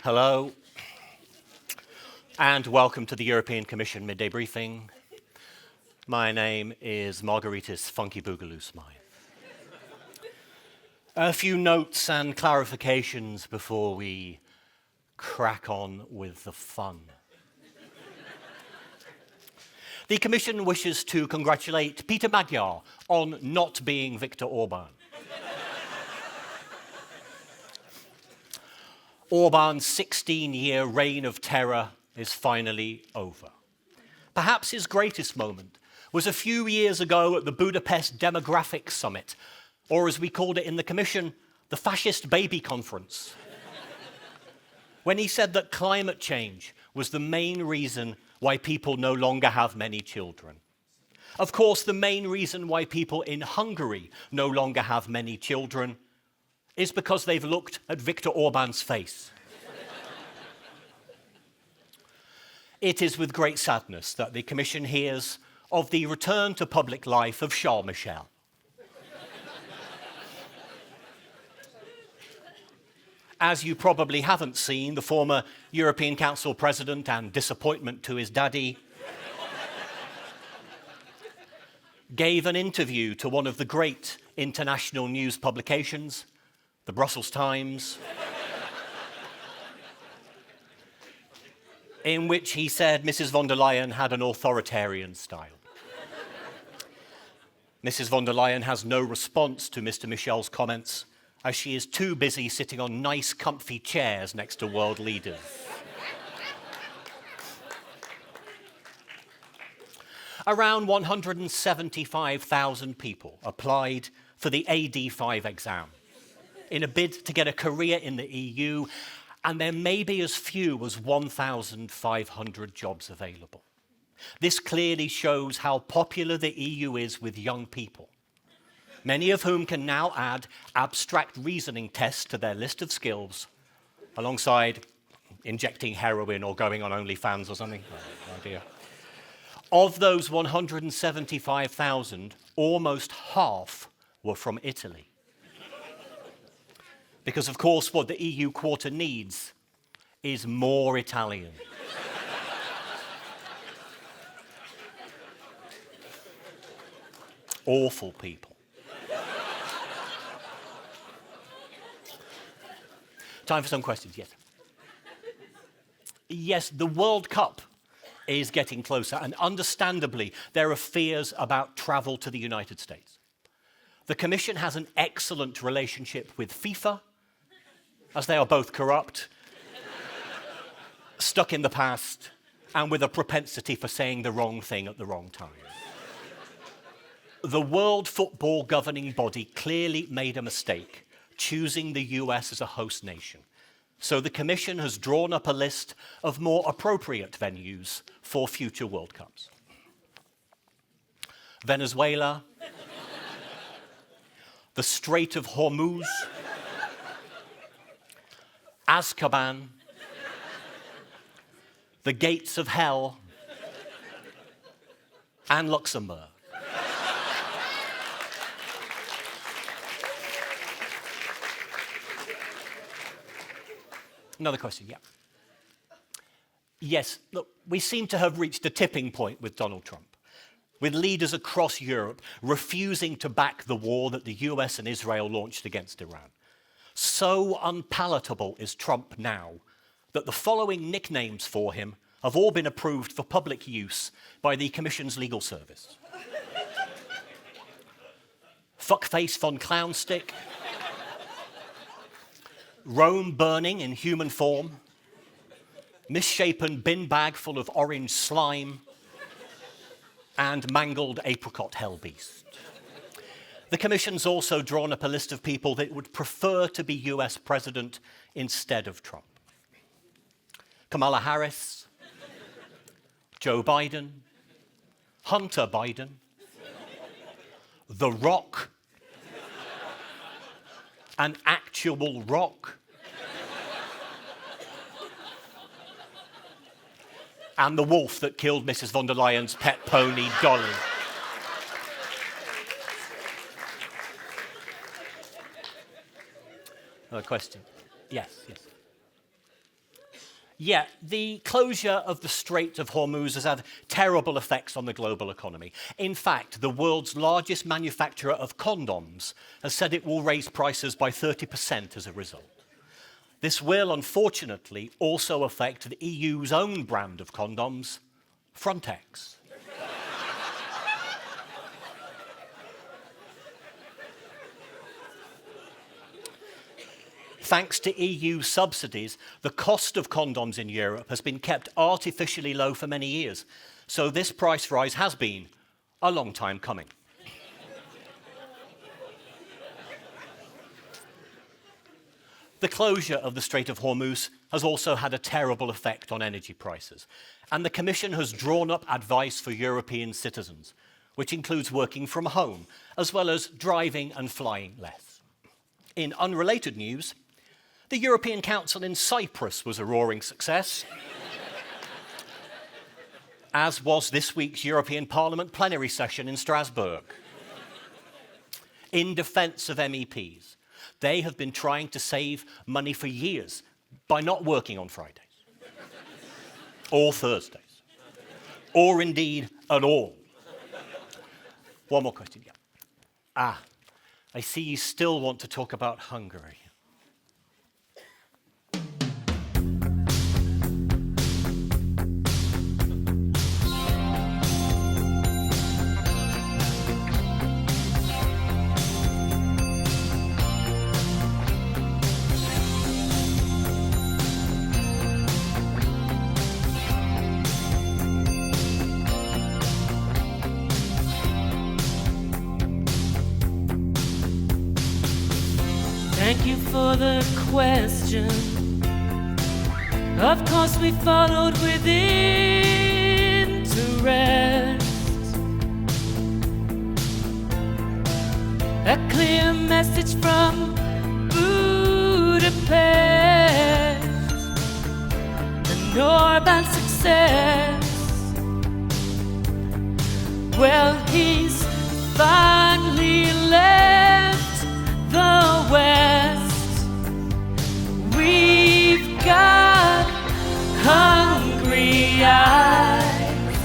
Hello, and welcome to the European Commission Midday Briefing. My name is Margaritis Funkyboogaloo-Smythe. A few notes and clarifications before we crack on with the fun. The Commission wishes to congratulate Peter Magyar on not being Viktor Orban. Orban's 16-year reign of terror is finally over. Perhaps his greatest moment was a few years ago at the Budapest Demographic Summit, or as we called it in the Commission, the Fascist Baby Conference, when he said that climate change was the main reason why people no longer have many children. Of course, the main reason why people in Hungary no longer have many children is because they've looked at Viktor Orban's face. It is with great sadness that the Commission hears of the return to public life of Charles MIchel. As you probably haven't seen, the former European Council President and disappointment to his daddy gave an interview to one of the great international news publications, the Brussels Times, in which he said Mrs. von der Leyen had an authoritarian style. Mrs. von der Leyen has no response to Mr. Michel's comments, as she is too busy sitting on nice, comfy chairs next to world leaders. Around 175,000 people applied for the AD5 exam in a bid to get a career in the EU, and there may be as few as 1,500 jobs available. This clearly shows how popular the EU is with young people, many of whom can now add abstract reasoning tests to their list of skills, alongside injecting heroin or going on OnlyFans or something. No idea. Of those 175,000, almost half were from Italy. Because, of course, what the EU quarter needs is more Italian. Awful people. Time for some questions, yes. Yes, the World Cup is getting closer, and understandably, there are fears about travel to the United States. The Commission has an excellent relationship with FIFA, as they are both corrupt, stuck in the past, and with a propensity for saying the wrong thing at the wrong time. The World Football governing body clearly made a mistake choosing the US as a host nation. So the Commission has drawn up a list of more appropriate venues for future World Cups. Venezuela, the Strait of Hormuz, Azkaban, the gates of hell, and Luxembourg. Another question, yeah. Yes, look, we seem to have reached a tipping point with Donald Trump, with leaders across Europe refusing to back the war that the US and Israel launched against Iran. So unpalatable is Trump now that the following nicknames for him have all been approved for public use by the Commission's legal service. Fuckface von Clownstick, Rome burning in human form, misshapen bin bag full of orange slime, and mangled apricot hell beast. The Commission's also drawn up a list of people that would prefer to be US president instead of Trump. Kamala Harris, Joe Biden, Hunter Biden, The Rock, an actual rock, and the wolf that killed Mrs. von der Leyen's pet pony, Dolly. Another question. Yes, yes. Yeah, the closure of the Strait of Hormuz has had terrible effects on the global economy. In fact, the world's largest manufacturer of condoms has said it will raise prices by 30% as a result. This will, unfortunately, also affect the EU's own brand of condoms, Frontex. Thanks to EU subsidies, the cost of condoms in Europe has been kept artificially low for many years. So this price rise has been a long time coming. The closure of the Strait of Hormuz has also had a terrible effect on energy prices. And the Commission has drawn up advice for European citizens, which includes working from home, as well as driving and flying less. In unrelated news, the European Council in Cyprus was a roaring success, as was this week's European Parliament plenary session in Strasbourg. In defence of MEPs, they have been trying to save money for years by not working on Fridays, or Thursdays, or indeed at all. One more question, yeah. I see you still want to talk about Hungary. Thank you for the question. Of course we followed with interest. A clear message from Budapest. An Orban success. Well, he's finally left the West. We've got hungry eyes.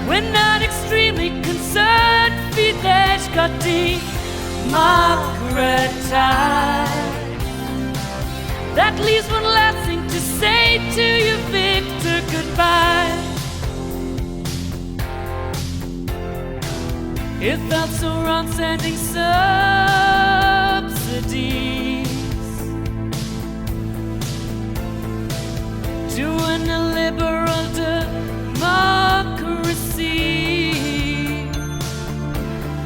We're not extremely concerned. Fidesz got democratized. That leaves one last thing to say to you, Viktor, goodbye. It felt so wrong sending subsidies to an illiberal democracy.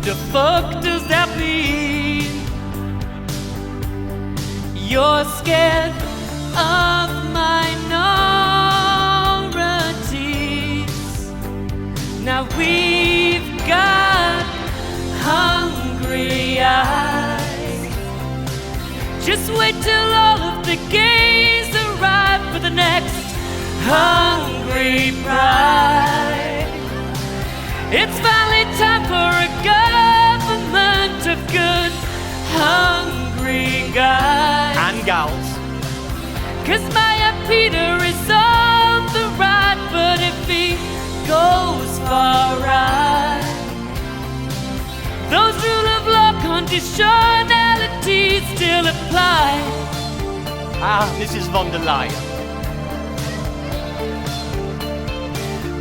The fuck does that mean? You're scared of minorities. Now we've got hungry eyes. Just wait till all of the gays arrive for the next hungry pride. It's finally time for a government of good hungry guys and gals. 'Cause Maya Peter is on the right, but if he goes far right, those rule of law conditionalities still apply. Mrs. von der Leyen.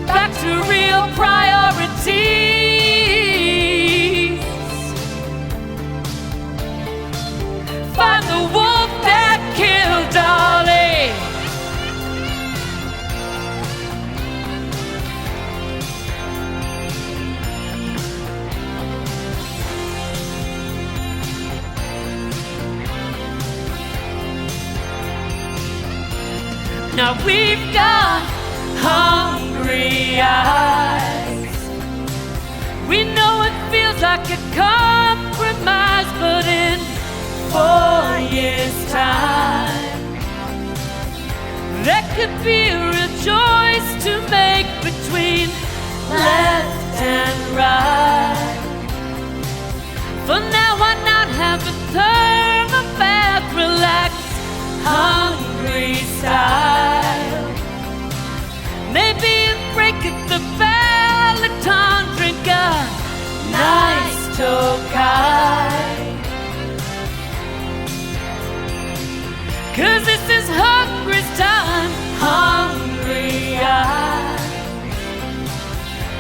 Back to real priorities. Find the wolf that killed Dolly. Now we've got hungry eyes. We know it feels like a compromise, but in 4 years' time, there could be a real choice to make between left and right. For now, why not have a thermobath, relax, hungry side?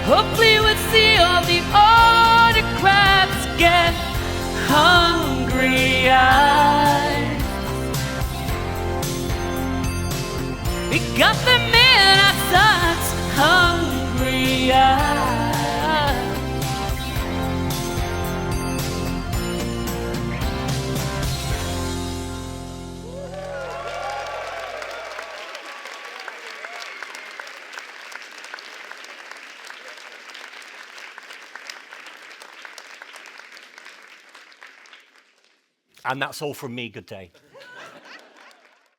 Hopefully we'll see all the autocrats get hungry eyes. We got them in our sights, hungry eyes. And that's all from me. Good day.